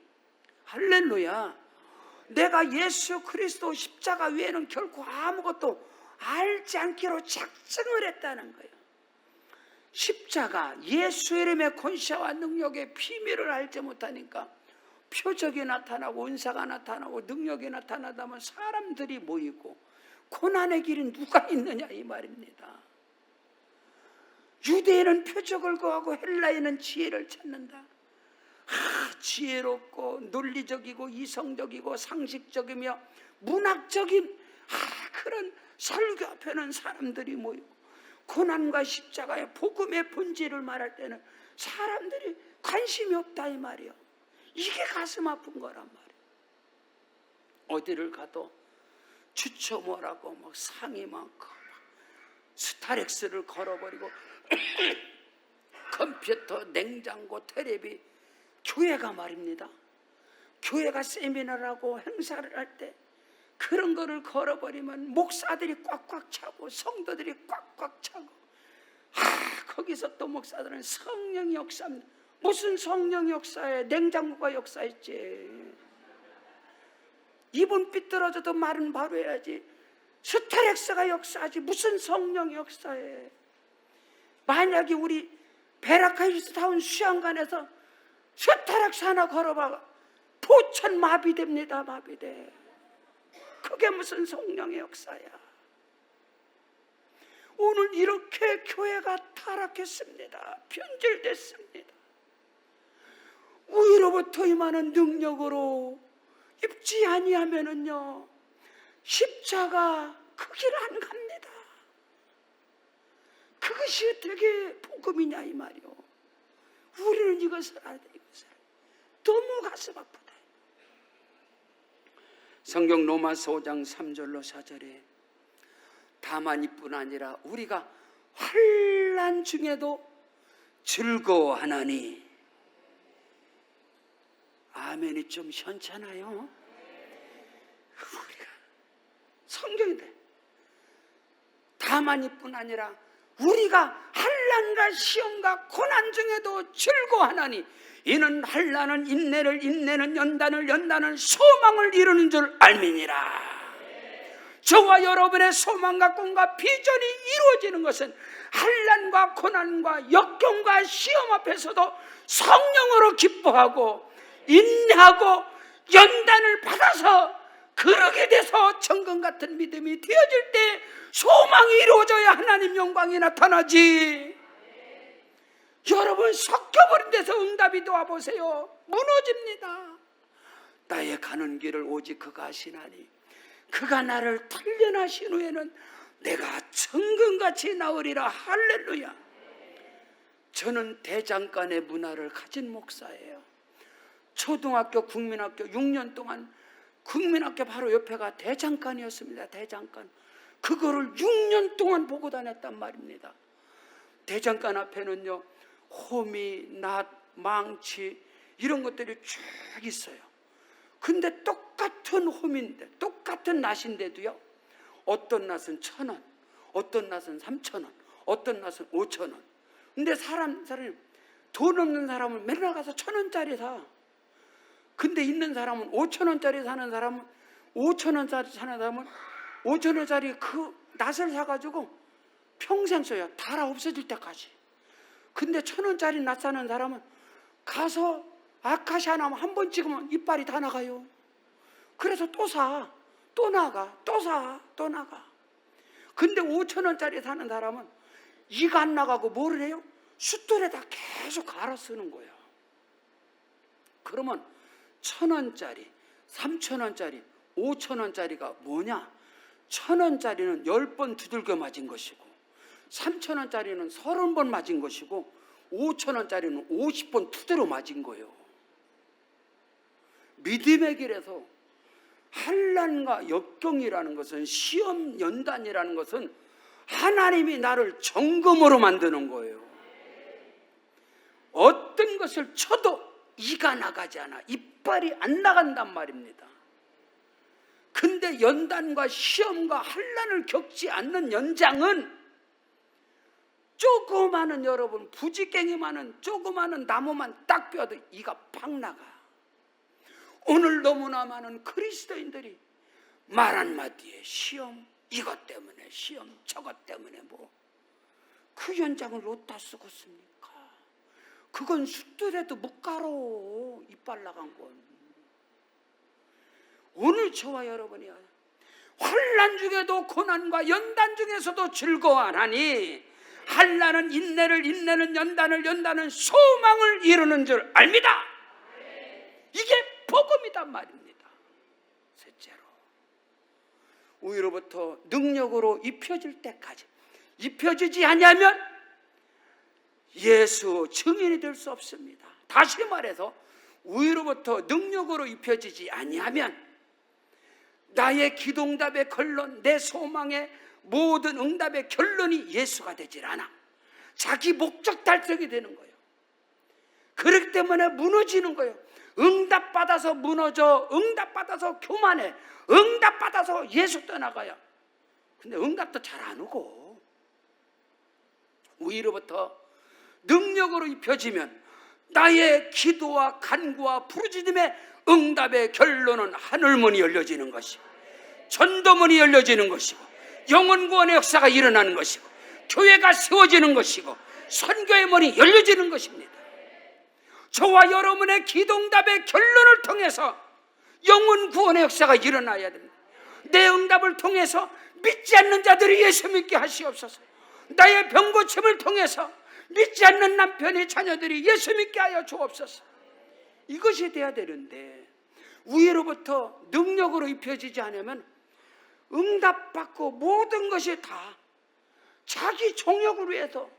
할렐루야. 내가 예수 그리스도 십자가 외에는 결코 아무것도 알지 않기로 작정을 했다는 거예요. 십자가 예수 이름의 권세와 능력의 비밀을 알지 못하니까 표적이 나타나고 은사가 나타나고 능력이 나타나다면 사람들이 모이고 고난의 길은 누가 있느냐 이 말입니다. 유대인은 표적을 구하고 헬라인은 지혜를 찾는다. 지혜롭고 논리적이고 이성적이고 상식적이며 문학적인 그런 설교 앞에는 사람들이 모이고 고난과 십자가의 복음의 본질을 말할 때는 사람들이 관심이 없다 이 말이에요. 이게 가슴 아픈 거란 말이에요. 어디를 가도 주초모라고 막 상이 많고 스타렉스를 걸어버리고 컴퓨터, 냉장고, 테레비, 교회가 말입니다. 교회가 세미나라고 행사를 할 때 그런 거를 걸어버리면 목사들이 꽉꽉 차고 성도들이 꽉꽉 차고 거기서 또 목사들은 성령이 역사합니다. 무슨 성령 역사에 냉장고가 역사했지. 입은 삐뚤어져도 말은 바로 해야지. 스타렉스가 역사하지 무슨 성령 역사에. 만약에 우리 베라카힐스타운 수양관에서 스타렉스 하나 걸어봐 포천 마비됩니다. 마비돼. 그게 무슨 성령의 역사야. 오늘 이렇게 교회가 타락했습니다. 변질됐습니다. 위로부터 임하는 능력으로 입지 아니하면은요 십자가 그 길 안 갑니다. 그것이 어떻게 복음이냐 이 말이요. 우리는 이것을 알아야 돼. 이것을 너무 가슴 아프다. 성경 로마서 5장 3절로 4절에 다만 이뿐 아니라 우리가 환난 중에도 즐거워하나니. 아멘이 좀 현찮아요. 우리가 성경인데 다만 이뿐 아니라 우리가 환난과 시험과 고난 중에도 즐거워하나니 이는 환난은 인내를 인내는 연단을 연단은 소망을 이루는 줄 알미니라. 저와 여러분의 소망과 꿈과 비전이 이루어지는 것은 환난과 고난과 역경과 시험 앞에서도 성령으로 기뻐하고 인내하고 연단을 받아서 그러게 돼서 천금 같은 믿음이 되어질 때 소망이 이루어져야 하나님 영광이 나타나지. 여러분 섞여버린 데서 응답이 도와보세요. 무너집니다. 나의 가는 길을 오직 그가 아시나니 그가 나를 단련하신 후에는 내가 천금같이 나으리라. 할렐루야. 저는 대장간의 문화를 가진 목사예요. 초등학교 국민학교 6년 동안 국민학교 바로 옆에가 대장간이었습니다. 대장간. 그거를 6년 동안 보고 다녔단 말입니다. 대장간 앞에는요 호미, 낫, 망치 이런 것들이 쭉 있어요. 근데 똑같은 호미인데 똑같은 낫인데도요 어떤 낫은 1,000원, 어떤 낫은 3,000원, 어떤 낫은 5,000원. 근데 사람이 돈 없는 사람은 맨날 가서 1,000원짜리 사. 근데 있는 사람은 5,000원짜리 사는 사람은 5,000원짜리 사는 사람은 5,000원짜리 그 낫을 사가지고 평생 써요. 달아 없어질 때까지. 근데 1,000원짜리 낫 사는 사람은 가서 아카시아 나무 한 번 찍으면 이빨이 다 나가요. 그래서 또 사, 또 나가, 또 사, 또 나가. 근데 5,000원짜리 사는 사람은 이가 안 나가고 뭐를 해요? 숫돌에다 계속 갈아 쓰는 거예요. 그러면 1,000원짜리, 3,000원짜리, 5,000원짜리가 뭐냐? 1,000원짜리는 10번 두들겨 맞은 것이고 3,000원짜리는 30번 맞은 것이고 5,000원짜리는 50번 두드려 맞은 거예요. 믿음의 길에서 환난과 역경이라는 것은, 시험 연단이라는 것은 하나님이 나를 점검으로 만드는 거예요. 어떤 것을 쳐도 이가 나가지 않아, 이빨이 안 나간단 말입니다. 근데 연단과 시험과 환난을 겪지 않는 연장은 조그마한, 여러분, 부지깽이 많은 조그마한 나무만 딱 뼈도 이가 팍 나가. 오늘 너무나 많은 그리스도인들이 말 한마디에 시험, 이것 때문에 시험, 저것 때문에 그 연장을 어디다 쓰고 씁니까? 그건 숫들에도 못 가로, 이빨 나간 건. 오늘 저와 여러분이 환난 중에도 고난과 연단 중에서도 즐거워하나니 환난은 인내를, 인내는 연단을, 연단은 소망을 이루는 줄 압니다. 이게 복음이단 말입니다. 셋째로, 위로부터 능력으로 입혀질 때까지, 입혀지지 않으면 예수 증인이 될 수 없습니다. 다시 말해서 위로부터 능력으로 입혀지지 아니하면 나의 기도응답의 결론, 내 소망의 모든 응답의 결론이 예수가 되질 않아. 자기 목적 달성이 되는 거예요. 그렇기 때문에 무너지는 거예요. 응답받아서 무너져, 응답받아서 교만해, 응답받아서 예수 떠나가요. 근데 응답도 잘 안 오고, 위로부터 능력으로 입혀지면 나의 기도와 간구와 부르짖음의 응답의 결론은 하늘문이 열려지는 것이고, 전도문이 열려지는 것이고, 영혼구원의 역사가 일어나는 것이고, 교회가 세워지는 것이고, 선교의 문이 열려지는 것입니다. 저와 여러분의 기도응답의 결론을 통해서 영혼구원의 역사가 일어나야 됩니다. 내 응답을 통해서 믿지 않는 자들이 예수 믿게 하시옵소서. 나의 병고침을 통해서 믿지 않는 남편의 자녀들이 예수 믿게 하여 주옵소서. 이것이 돼야 되는데, 위로부터 능력으로 입혀지지 않으면 응답받고 모든 것이 다 자기 정욕을 위해서,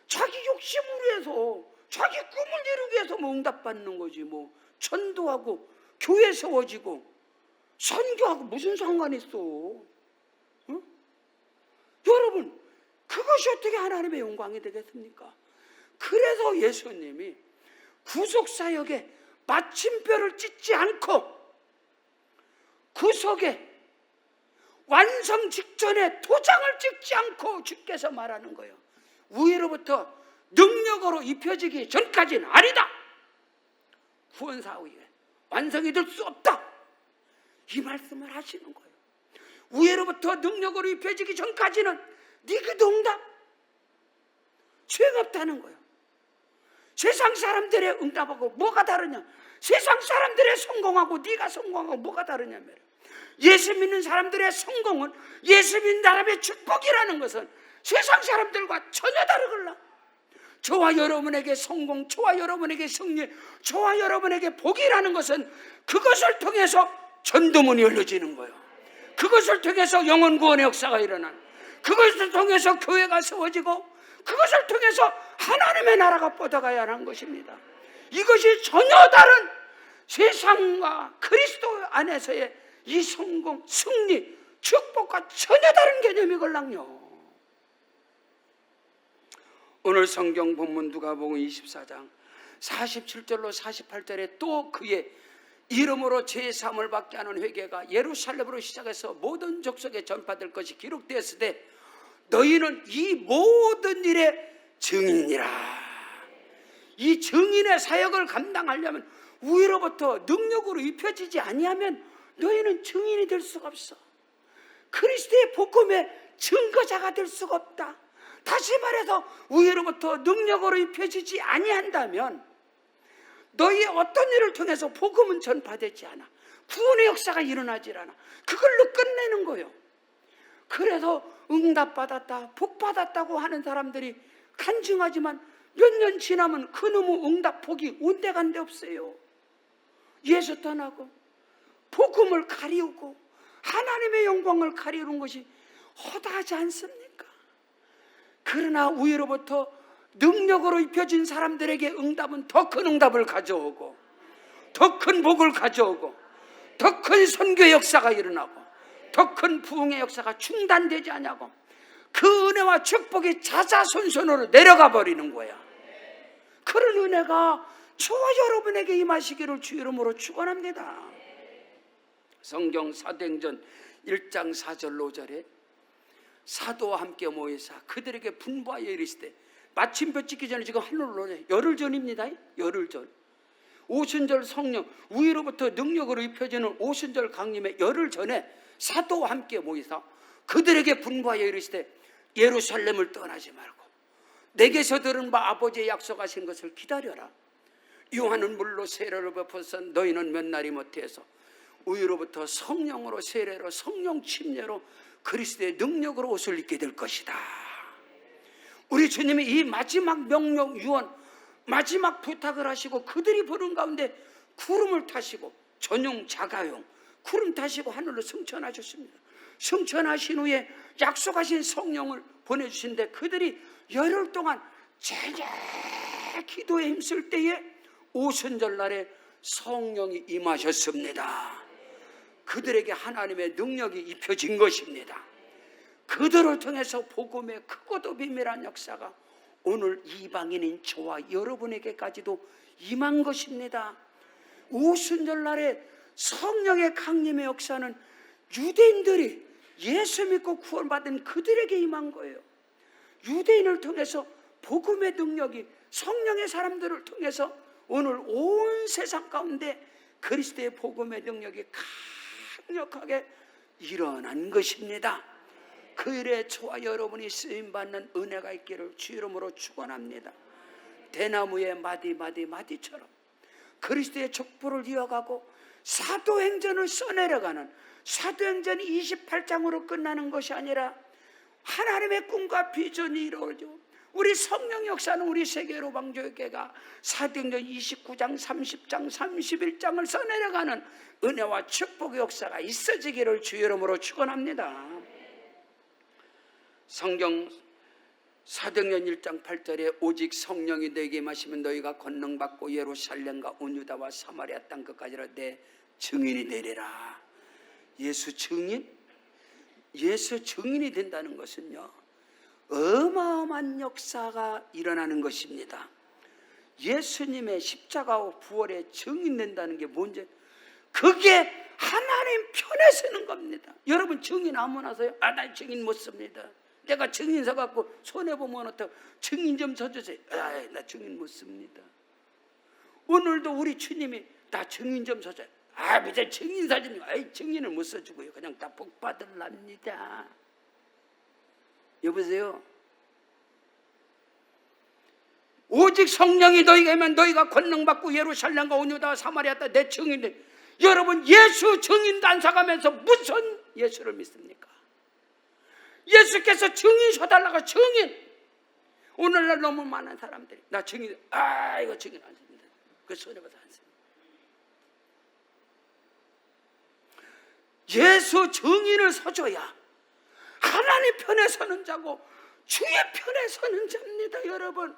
자기 욕심을 위해서, 자기 꿈을 이루기 위해서 응답받는 거지. 전도하고 교회 세워지고 선교하고 무슨 상관이 있어? 응? 여러분, 그것이 어떻게 하나님의 영광이 되겠습니까? 그래서 예수님이 구속사역에 마침표를 찍지 않고 구속에 완성 직전에 도장을 찍지 않고 주께서 말하는 거예요. 위로부터 능력으로 입혀지기 전까지는 아니다. 구원사 후에 완성이 될 수 없다. 이 말씀을 하시는 거예요. 위로부터 능력으로 입혀지기 전까지는 네 기도응답 소용없다는 거예요. 세상 사람들의 응답하고 뭐가 다르냐? 세상 사람들의 성공하고 네가 성공하고 뭐가 다르냐면, 예수 믿는 사람들의 성공은, 예수 믿는 사람의 축복이라는 것은 세상 사람들과 전혀 다르걸라. 저와 여러분에게 성공, 저와 여러분에게 승리, 저와 여러분에게 복이라는 것은 그것을 통해서 전도문이 열려지는 거예요. 그것을 통해서 영혼구원의 역사가 일어나는, 그것을 통해서 교회가 세워지고, 그것을 통해서 하나님의 나라가 뻗어가야 하는 것입니다. 이것이 전혀 다른 세상과 그리스도 안에서의 이 성공, 승리, 축복과 전혀 다른 개념이걸랑요. 오늘 성경 본문 누가복음 24장 47절로 48절에 또 그의 이름으로 제3을 받게 하는 회개가 예루살렘으로 시작해서 모든 족속에 전파될 것이 기록되었을 때 너희는 이 모든 일의 증인이라. 이 증인의 사역을 감당하려면 위로부터 능력으로 입혀지지 아니하면 너희는 증인이 될 수가 없어. 그리스도의 복음의 증거자가 될 수가 없다. 다시 말해서 위로부터 능력으로 입혀지지 아니한다면 너희의 어떤 일을 통해서 복음은 전파되지 않아. 구원의 역사가 일어나질 않아. 그걸로 끝내는 거예요. 그래서 응답받았다, 복받았다고 하는 사람들이 간증하지만 몇 년 지나면 그놈의 응답 복이 온데간데 없어요. 예수 떠나고 복음을 가리우고 하나님의 영광을 가리우는 것이 허다하지 않습니까? 그러나 위로부터 능력으로 입혀진 사람들에게 응답은 더 큰 응답을 가져오고, 더 큰 복을 가져오고, 더 큰 선교의 역사가 일어나고, 더 큰 부흥의 역사가 중단되지 않냐고, 그 은혜와 축복이 자자손손으로 내려가 버리는 거야. 그런 은혜가 저와 여러분에게 임하시기를 주 이름으로 축원합니다. 성경 사도행전 1장 4절 5절에 사도와 함께 모여서 그들에게 분부하여 이르시되, 마침표 찍기 전에 지금 하늘로 열흘 전입니다. 열흘 전 오순절 성령 위로부터 능력으로 입혀지는 오순절 강림의 열흘 전에 사도와 함께 모여서 그들에게 분부하여 이르시되, 예루살렘을 떠나지 말고 내게서 들은 바 아버지의 약속하신 것을 기다려라. 요한은 물로 세례를 베풀어서 너희는 몇 날이 못해서 위로부터 성령으로 세례로 성령 침례로 그리스도의 능력으로 옷을 입게 될 것이다. 우리 주님이 이 마지막 명령 유언, 마지막 부탁을 하시고 그들이 보는 가운데 구름을 타시고, 전용 자가용 구름 타시고 하늘로 승천하셨습니다. 승천하신 후에 약속하신 성령을 보내주신데, 그들이 열흘 동안 제게 기도에 힘쓸 때에 오순절 날에 성령이 임하셨습니다. 그들에게 하나님의 능력이 입혀진 것입니다. 그들을 통해서 복음의 크고도 비밀한 역사가 오늘 이방인인 저와 여러분에게까지도 임한 것입니다. 오순절 날에 성령의 강림의 역사는 유대인들이 예수 믿고 구원받은 그들에게 임한 거예요. 유대인을 통해서 복음의 능력이 성령의 사람들을 통해서 오늘 온 세상 가운데 그리스도의 복음의 능력이 강력하게 일어난 것입니다. 그 일에 저와 여러분이 쓰임받는 은혜가 있기를 주 이름으로 축원합니다. 대나무의 마디처럼 그리스도의 족보를 이어가고 사도행전을 써내려가는, 사도행전이 28장으로 끝나는 것이 아니라 하나님의 꿈과 비전이 이루어져 우리 성령 역사는 우리 세계로 방조교회가 사도행전 29장, 30장, 31장을 써내려가는 은혜와 축복의 역사가 있어지기를 주 이름으로 축원합니다. 성경 사도행전 1장 8절에 오직 성령이 너에게 임하시면 너희가 권능받고 예루살렘과 온 유다와 사마리아 땅 끝까지라 내 증인이 되리라. 예수 증인이 된다는 것은요, 어마어마한 역사가 일어나는 것입니다. 예수님의 십자가와 부활에 증인된다는 게 뭔지, 그게 하나님 편에 서는 겁니다. 여러분 증인 아무나 서요? 나 증인 못 씁니다. 내가 증인서 갖고 손해보면 어떡해? 증인 좀 서주세요. 나 증인 못 씁니다. 오늘도 우리 주님이 나 증인 좀 서줘요. 무슨 증인사 좀, 증인을 못 써주고요. 그냥 다 복 받으랍니다. 여보세요? 오직 성령이 너희가 임하면 너희가 권능받고 예루살렘과 온 유다와 사마리아 땅 내 증인들. 여러분, 예수 증인 단속하면서 무슨 예수를 믿습니까? 예수께서 증인 서달라고. 증인. 오늘날 너무 많은 사람들이 나 증인, 이거 증인 안 씁니다. 그 손해봐서 안 씁니다. 예수 증인을 서줘야 하나님 편에 서는 자고 주의 편에 서는 자입니다. 여러분,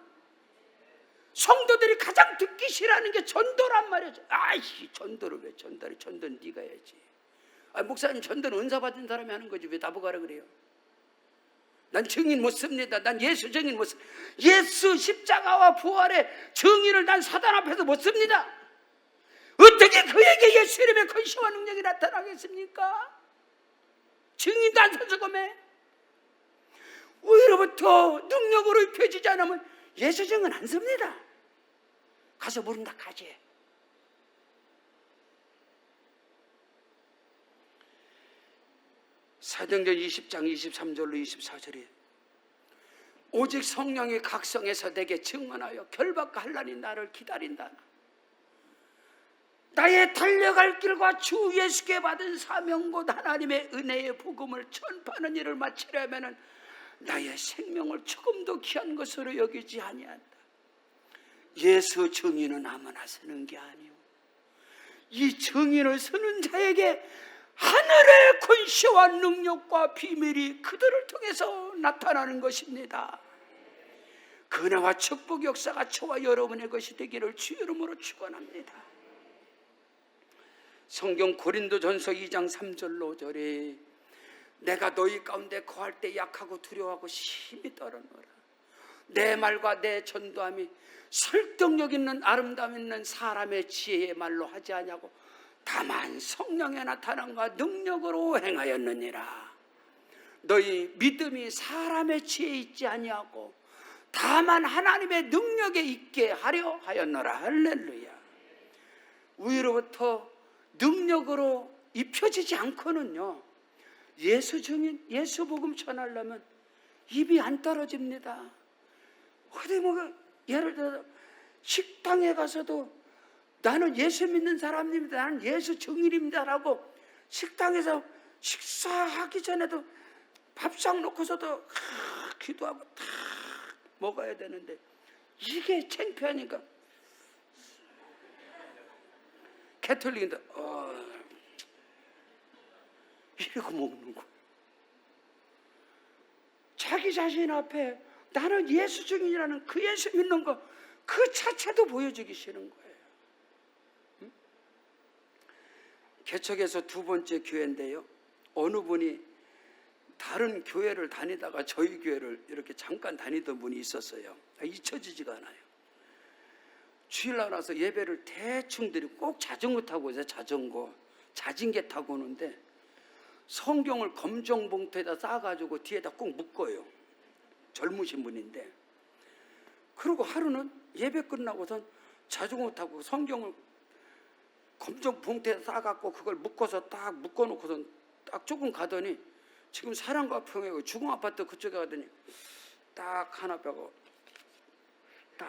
성도들이 가장 듣기 싫어하는 게 전도란 말이죠. 전도를 왜 전도를? 전도는 네가 해야지. 목사님, 전도는 은사 받은 사람이 하는 거지 왜 나보고 하라 그래요? 난 증인 못 씁니다. 난 예수 증인 못 씁니다. 예수 십자가와 부활의 증인을 난 사단 앞에서 못 씁니다. 어떻게 그에게 예수 이름의 권세와 능력이 나타나겠습니까? 증인도 안 서주고매. 위로부터 능력으로 입혀지지 않으면 예수 증인 안 씁니다. 가서 모른다 가지. 사도행전 20장 23절로 24절에 오직 성령이 각성해서 내게 증언하여 결박과 환난이 나를 기다린다. 나의 달려갈 길과 주 예수께 받은 사명 곧 하나님의 은혜의 복음을 전파하는 일을 마치려면 나의 생명을 조금도 귀한 것으로 여기지 아니한다. 예수 증인은 아무나 서는 게 아니오. 이 증인을 서는 자에게 하늘의 권세와 능력과 비밀이 그들을 통해서 나타나는 것입니다. 그나마 축복 역사가 저와 여러분의 것이 되기를 주 이름으로 축원합니다. 성경 고린도전서 2장 3절 5절에 내가 너희 가운데 거할 때 약하고 두려워하고 심히 떨어노라. 내 말과 내 전도함이 설득력 있는 아름다움 있는 사람의 지혜의 말로 하지 아니하고 다만 성령의 나타남과 능력으로 행하였느니라. 너희 믿음이 사람의 지혜에 있지 아니하고 다만 하나님의 능력에 있게 하려 하였노라. 할렐루야. 위로부터 능력으로 입혀지지 않고는요, 예수 증인, 예수 복음 전하려면 입이 안 떨어집니다. 어디 뭐 예를 들어 식당에 가서도 나는 예수 믿는 사람입니다, 나는 예수 증인입니다 라고 식당에서 식사하기 전에도 밥상 놓고서도 기도하고 다 먹어야 되는데 이게 창피하니까 캐톨릭인데 이러고 먹는 거예요. 자기 자신 앞에 나는 예수 증인이라는 그 예수 믿는 거 그 자체도 보여주기 싫은 거예요. 개척에서 두 번째 교회인데요, 어느 분이 다른 교회를 다니다가 저희 교회를 이렇게 잠깐 다니던 분이 있었어요. 잊혀지지가 않아요. 주일날 와서 예배를 대충 드리고 꼭 자전거 타고 오세요. 자진개 타고 오는데 성경을 검정 봉투에다 싸가지고 뒤에다 꼭 묶어요. 젊으신 분인데. 그리고 하루는 예배 끝나고선 자전거 타고 성경을 검정 봉투에 싸갖고 그걸 묶어서 딱 묶어놓고선 딱 조금 가더니 지금 사랑과 평화의 주공아파트 그쪽에 가더니 딱 하나 빼고 딱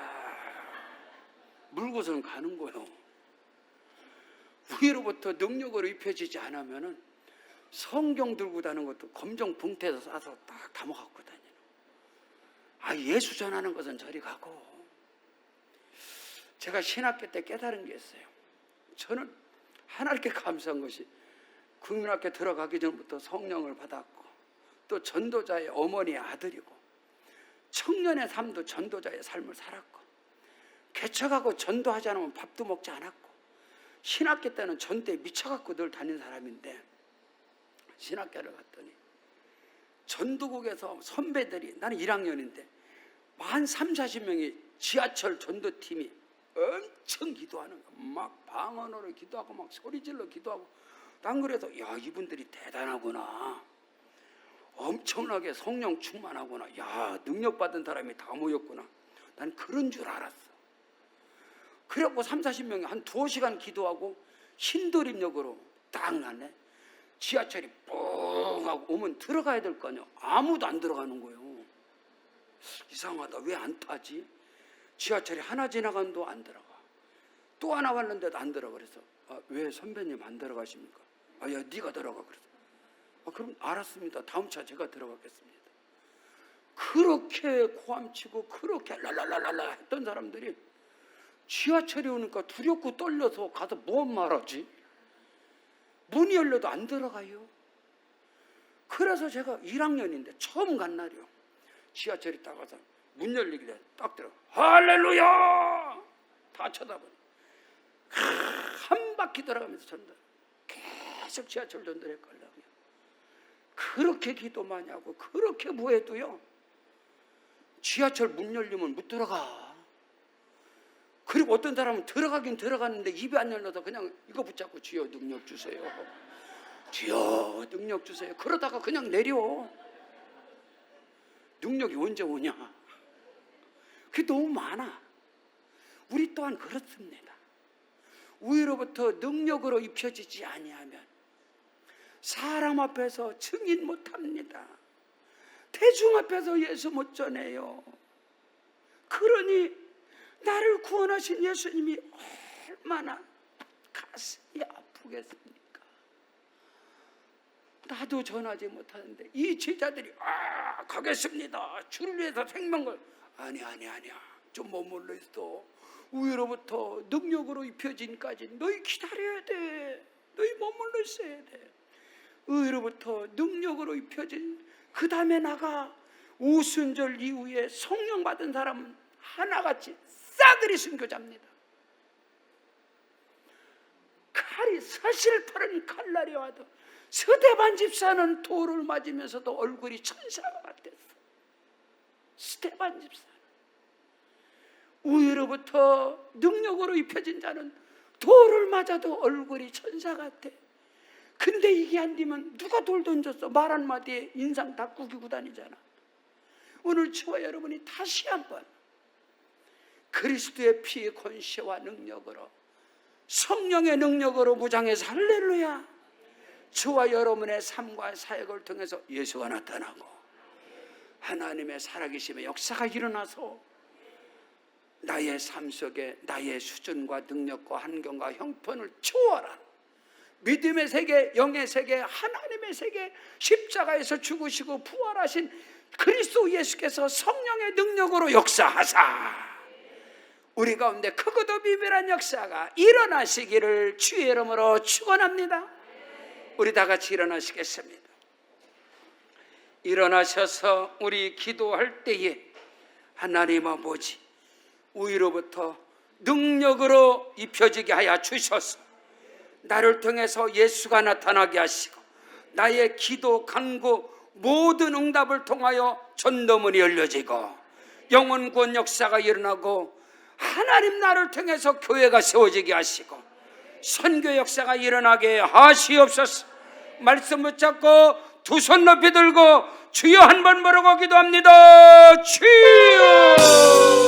물고서는 가는 거예요. 위로부터 능력으로 입혀지지 않으면은 성경 들고 다니는 것도 검정 봉투에서 싸서 딱 담아갖고 다니는. 예수 전하는 것은 저리 가고. 제가 신학교 때 깨달은 게 있어요. 저는 하나님께 감사한 것이 국민학교 들어가기 전부터 성령을 받았고 또 전도자의 어머니의 아들이고 청년의 삶도 전도자의 삶을 살았고 개척하고 전도하지 않으면 밥도 먹지 않았고 신학교 때는 전도에 미쳐갖고 늘 다닌 사람인데 신학교를 갔더니 전도국에서 선배들이, 나는 1학년인데 한 30-40명이 지하철 전도팀이 엄청 기도하는 거, 막 방언으로 기도하고 막 소리질러 기도하고. 난 그래서 야, 이분들이 대단하구나, 엄청나게 성령 충만하구나, 야, 능력받은 사람이 다 모였구나, 난 그런 줄 알았어. 그래갖고 30-40명이 한 2시간 기도하고 신도림역으로 딱 나네. 지하철이 뻥 하고 오면 들어가야 될 거 아니야. 아무도 안 들어가는 거예요. 이상하다, 왜 안 타지? 지하철이 하나 지나간도 안 들어가, 또 하나 왔는데도 안 들어가. 그래서 왜 선배님 안 들어가십니까? 야, 네가 들어가. 그래서 그럼 알았습니다, 다음 차 제가 들어가겠습니다. 그렇게 고함치고 그렇게 랄랄랄랄라 했던 사람들이 지하철이 오니까 두렵고 떨려서 가서 뭐 말하지? 문이 열려도 안 들어가요. 그래서 제가 1학년인데 처음 간 날이요, 지하철이 딱 와서 문 열리길래 딱 들어가. 할렐루야! 다 쳐다보니 한 바퀴 돌아가면서 전도, 계속 지하철 전도했걸요. 그렇게 기도 많이 하고 그렇게 뭐해도요, 지하철 문 열리면 못 들어가. 그리고 어떤 사람은 들어가긴 들어갔는데 입이 안 열려서 그냥 이거 붙잡고 주여 능력 주세요, 주여 능력 주세요, 그러다가 그냥 내려. 능력이 언제 오냐? 그게 너무 많아. 우리 또한 그렇습니다. 위로부터 능력으로 입혀지지 아니하면 사람 앞에서 증인 못합니다. 대중 앞에서 예수 못 전해요. 그러니 나를 구원하신 예수님이 얼마나 가슴이 아프겠습니까? 나도 전하지 못하는데 이 제자들이 가겠습니다, 주를 위해서 생명 걸. 아니야, 좀 머물러 있어. 위로부터 능력으로 입혀진까지 너희 기다려야 돼. 너희 머물러 있어야 돼. 의로부터 능력으로 입혀진, 그 다음에 나가 오순절 이후에 성령 받은 사람은 하나같이 싸그리 순교자입니다. 칼이 서실퍼른 칼날이 와도 스데반 집사는 돌을 맞으면서도 얼굴이 천사가 같았어. 스데반 집사. 우위로부터 능력으로 입혀진 자는 돌을 맞아도 얼굴이 천사 같아. 근데 이게 안 되면 누가 돌 던졌어? 말 한마디에 인상 다 구기고 다니잖아. 오늘 저와 여러분이 다시 한번 그리스도의 피의 권세와 능력으로, 성령의 능력으로 무장해서 할렐루야, 저와 여러분의 삶과 사역을 통해서 예수가 나타나고 하나님의 살아계심의 역사가 일어나서 나의 삶 속에 나의 수준과 능력과 환경과 형편을 초월한 믿음의 세계, 영의 세계, 하나님의 세계, 십자가에서 죽으시고 부활하신 그리스도 예수께서 성령의 능력으로 역사하사 우리 가운데 크고도 비밀한 역사가 일어나시기를 주의 이름으로 축원합니다. 우리 다 같이 일어나시겠습니다. 일어나셔서 우리 기도할 때에 하나님 아버지, 위로부터 능력으로 입혀지게 하여 주셔서 나를 통해서 예수가 나타나게 하시고 나의 기도, 간구, 모든 응답을 통하여 전도문이 열려지고 영혼 구원 역사가 일어나고 하나님 나를 통해서 교회가 세워지게 하시고 선교 역사가 일어나게 하시옵소서. 말씀 붙잡고 두 손 높이 들고 주여 한 번 부르고 기도합니다. 주여.